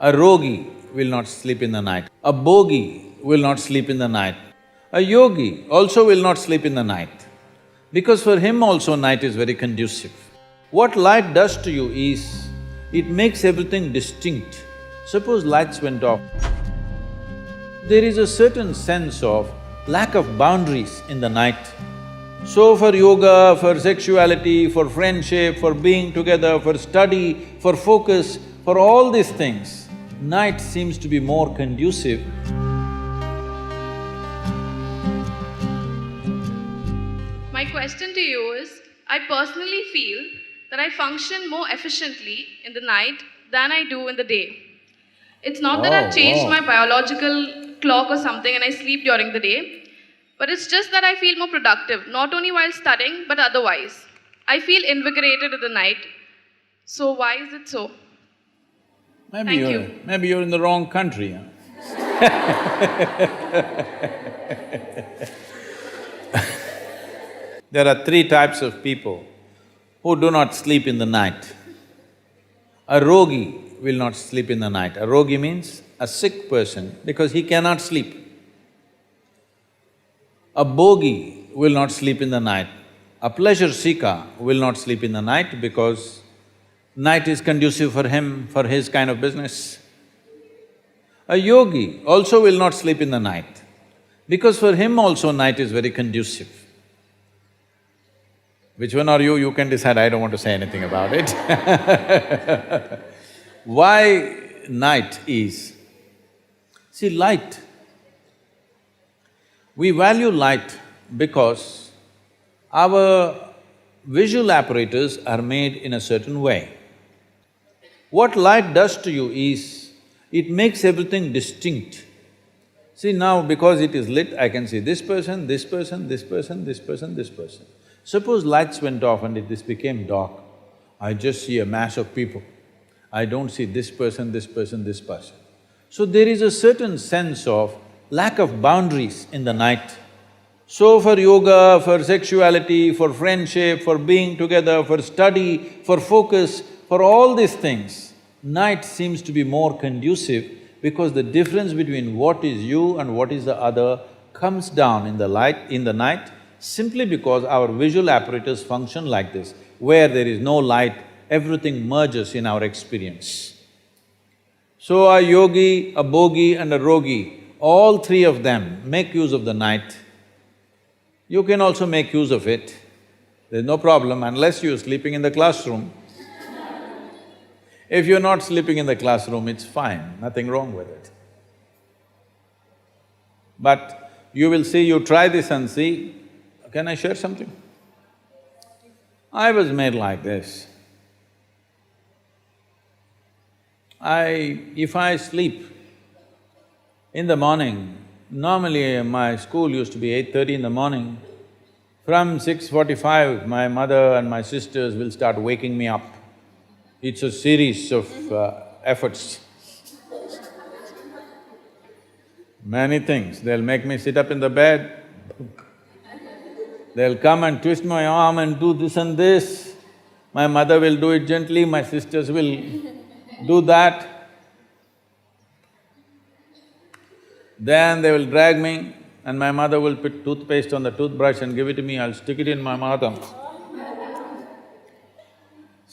A rogi will not sleep in the night. A bogi will not sleep in the night. A yogi also will not sleep in the night, because for him also night is very conducive. What light does to you is, it makes everything distinct. Suppose lights went off, there is a certain sense of lack of boundaries in the night. So for yoga, for sexuality, for friendship, for being together, for study, for focus, for all these things, night seems to be more conducive. My question to you is, I personally feel that I function more efficiently in the night than I do in the day. It's not that I've changed my biological clock or something and I sleep during the day, but it's just that I feel more productive, not only while studying, but otherwise. I feel invigorated in the night. So why is it so? Thank you. Maybe you're in the wrong country, huh? There are three types of people who do not sleep in the night. A rogi will not sleep in the night. A rogi means a sick person because he cannot sleep. A bogi will not sleep in the night. A pleasure seeker will not sleep in the night because night is conducive for him, for his kind of business. A yogi also will not sleep in the night because for him also night is very conducive. Which one are you? You can decide, I don't want to say anything about it. Why night is? See, light, we value light because our visual apparatus are made in a certain way. What light does to you is, it makes everything distinct. See now, because it is lit, I can see this person, this person, this person, this person, this person. Suppose lights went off and this became dark, I just see a mass of people. I don't see this person, this person, this person. So there is a certain sense of lack of boundaries in the night. So for yoga, for sexuality, for friendship, for being together, for study, for focus, for all these things, night seems to be more conducive because the difference between what is you and what is the other comes down in the night, simply because our visual apparatus function like this. Where there is no light, everything merges in our experience. So a yogi, a bogi and a rogi, all three of them make use of the night. You can also make use of it, there's no problem unless you're sleeping in the classroom. If you're not sleeping in the classroom, it's fine, nothing wrong with it. But you will see, you try this and see. Can I share something? I was made like this. If I sleep in the morning, normally my school used to be 8:30 in the morning, from 6:45 my mother and my sisters will start waking me up. It's a series of efforts. Many things, they'll make me sit up in the bed, they'll come and twist my arm and do this and this. My mother will do it gently, my sisters will do that. Then they will drag me and my mother will put toothpaste on the toothbrush and give it to me, I'll stick it in my mouth.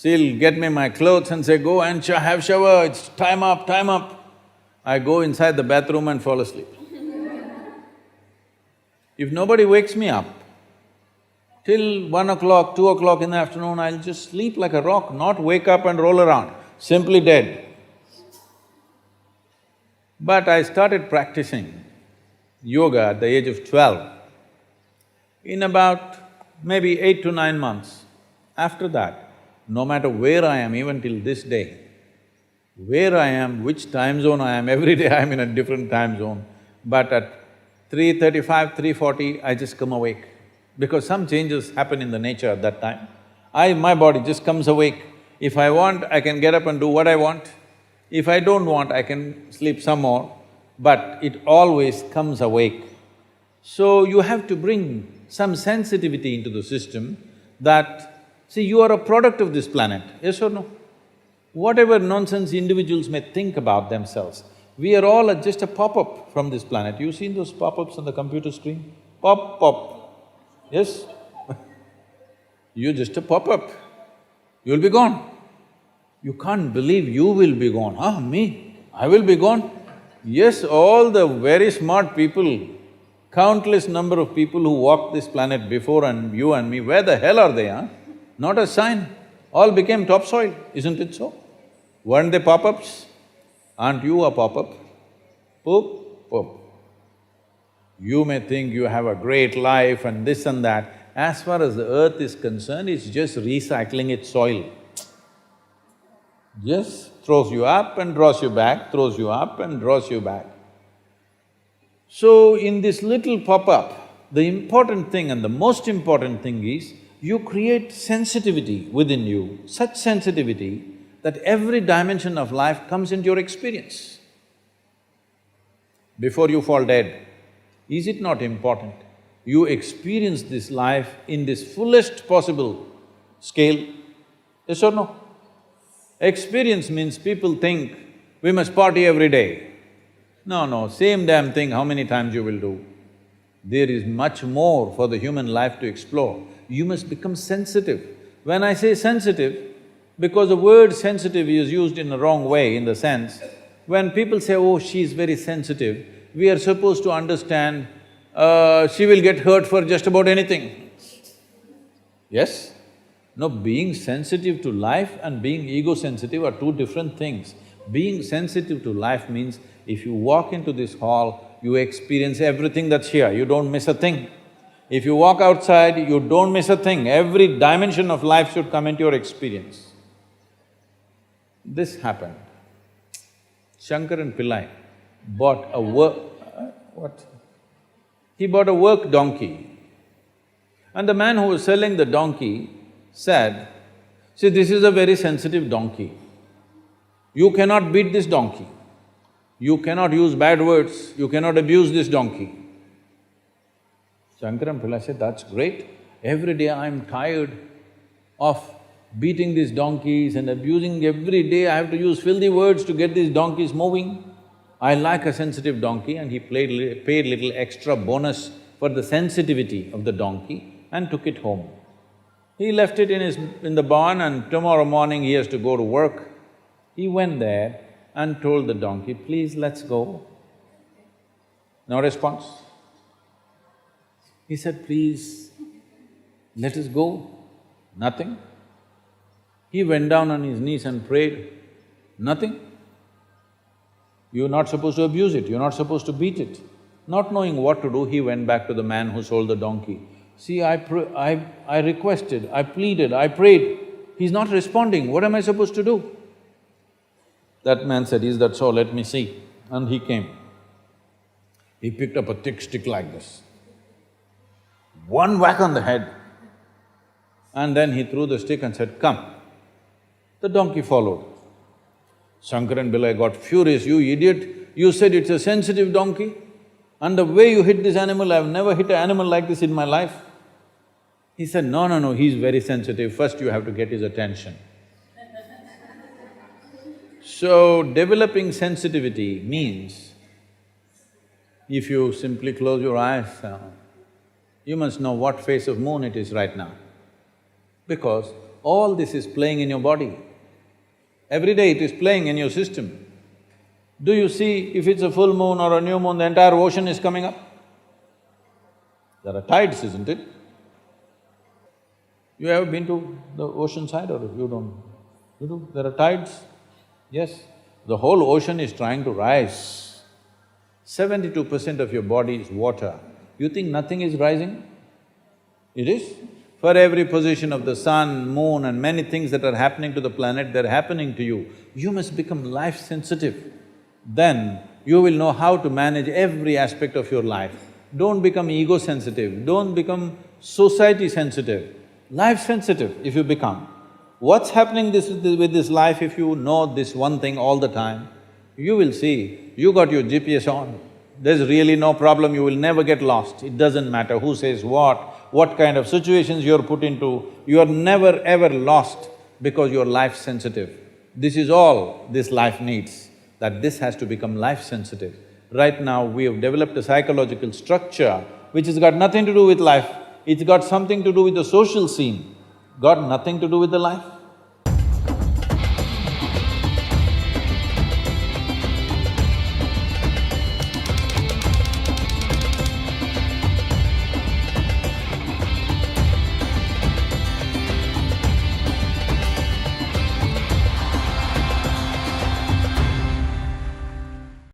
She'll get me my clothes and say, go and have shower, it's time up, time up. I go inside the bathroom and fall asleep. If nobody wakes me up, till 1 o'clock, 2 o'clock in the afternoon, I'll just sleep like a rock, not wake up and roll around, simply dead. But I started practicing yoga at the age of 12. In about maybe 8 to 9 months, after that, no matter where I am, even till this day, where I am, which time zone I am, every day I'm in a different time zone, but at 3:35, 3:40, I just come awake. Because some changes happen in the nature at that time. My body just comes awake. If I want, I can get up and do what I want. If I don't want, I can sleep some more, but it always comes awake. So you have to bring some sensitivity into the system that, see, you are a product of this planet, yes or no? Whatever nonsense individuals may think about themselves, we are all just a pop-up from this planet. You've seen those pop-ups on the computer screen? Pop, pop, yes? You're just a pop-up, you'll be gone. You can't believe you will be gone. Ah, me? I will be gone? Yes, all the very smart people, countless number of people who walked this planet before and you and me, where the hell are they, huh? Not a sign. All became topsoil, isn't it so? Weren't they pop-ups? Aren't you a pop-up? Poop, poop. You may think you have a great life and this and that. As far as the earth is concerned, it's just recycling its soil. Just throws you up and draws you back, throws you up and draws you back. So in this little pop-up, the important thing and the most important thing is, you create sensitivity within you, such sensitivity that every dimension of life comes into your experience. Before you fall dead, is it not important? You experience this life in this fullest possible scale, yes or no? Experience means people think, we must party every day. No, no, same damn thing, how many times you will do? There is much more for the human life to explore. You must become sensitive. When I say sensitive, because the word sensitive is used in a wrong way, in the sense, when people say, oh, she's very sensitive, we are supposed to understand, she will get hurt for just about anything. Yes? No, being sensitive to life and being ego-sensitive are two different things. Being sensitive to life means, if you walk into this hall, you experience everything that's here, you don't miss a thing. If you walk outside, you don't miss a thing. Every dimension of life should come into your experience. This happened. Shankaran Pillai bought a what? He bought a work donkey. And the man who was selling the donkey said, see, this is a very sensitive donkey. You cannot beat this donkey. You cannot use bad words, you cannot abuse this donkey. Shankaran Pillai said, that's great. Every day I'm tired of beating these donkeys and abusing. Every day I have to use filthy words to get these donkeys moving. I like a sensitive donkey, and he paid little extra bonus for the sensitivity of the donkey and took it home. He left it in the barn, and tomorrow morning he has to go to work. He went there and told the donkey, please, let's go. No response. He said, please, let us go. Nothing. He went down on his knees and prayed. Nothing. You're not supposed to abuse it, you're not supposed to beat it. Not knowing what to do, he went back to the man who sold the donkey. See, I requested, I pleaded, I prayed, he's not responding, what am I supposed to do? That man said, is that so? Let me see. And he came. He picked up a thick stick like this. One whack on the head. And then he threw the stick and said, come. The donkey followed. Shankaran Pillai got furious, you idiot, you said it's a sensitive donkey, and the way you hit this animal, I've never hit an animal like this in my life. He said, no, no, no, he's very sensitive, first you have to get his attention. So, developing sensitivity means, if you simply close your eyes, you must know what phase of moon it is right now, because all this is playing in your body. Every day it is playing in your system. Do you see if it's a full moon or a new moon, the entire ocean is coming up? There are tides, isn't it? You ever been to the ocean side or you don't? You do? There are tides? Yes. The whole ocean is trying to rise. 72% of your body is water. You think nothing is rising? It is. For every position of the sun, moon and many things that are happening to the planet, they're happening to you. You must become life-sensitive. Then you will know how to manage every aspect of your life. Don't become ego-sensitive, don't become society-sensitive, life-sensitive if you become. What's happening with this life if you know this one thing all the time? You will see, you got your GPS on, there's really no problem, you will never get lost. It doesn't matter who says what kind of situations you're put into, you are never ever lost because you're life-sensitive. This is all this life needs, that this has to become life-sensitive. Right now, we have developed a psychological structure which has got nothing to do with life, it's got something to do with the social scene, got nothing to do with the life.